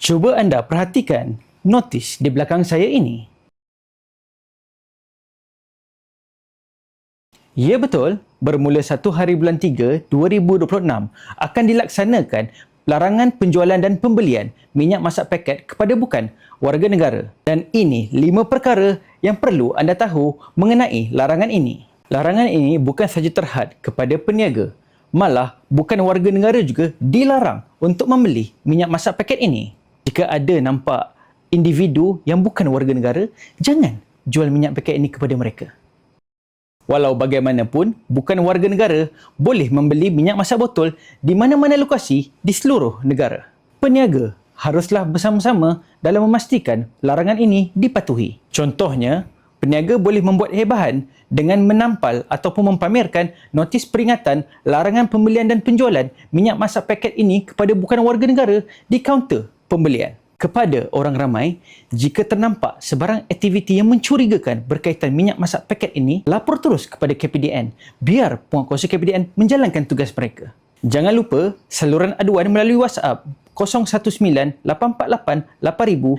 Cuba anda perhatikan notis di belakang saya ini. Ya betul, bermula 1 hari bulan 3, 2026 akan dilaksanakan larangan penjualan dan pembelian minyak masak paket kepada bukan warga negara. Dan ini 5 perkara yang perlu anda tahu mengenai larangan ini. Larangan ini bukan sahaja terhad kepada peniaga, malah bukan warga negara juga dilarang untuk membeli minyak masak paket ini. Jika ada nampak individu yang bukan warga negara, jangan jual minyak paket ini kepada mereka. Walau bagaimanapun, bukan warga negara boleh membeli minyak masak botol di mana-mana lokasi di seluruh negara. Peniaga haruslah bersama-sama dalam memastikan larangan ini dipatuhi. Contohnya, peniaga boleh membuat hebahan dengan menampal ataupun mempamerkan notis peringatan larangan pembelian dan penjualan minyak masak paket ini kepada bukan warga negara di kaunter pembelian. Kepada orang ramai, jika ternampak sebarang aktiviti yang mencurigakan berkaitan minyak masak paket ini, lapor terus kepada KPDN biar penguatkuasa KPDN menjalankan tugas mereka. Jangan lupa saluran aduan melalui WhatsApp 019-848-8000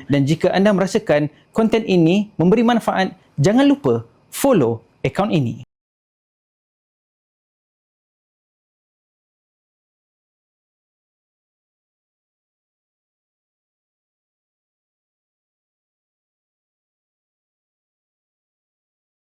dan jika anda merasakan konten ini memberi manfaat, jangan lupa follow akaun ini.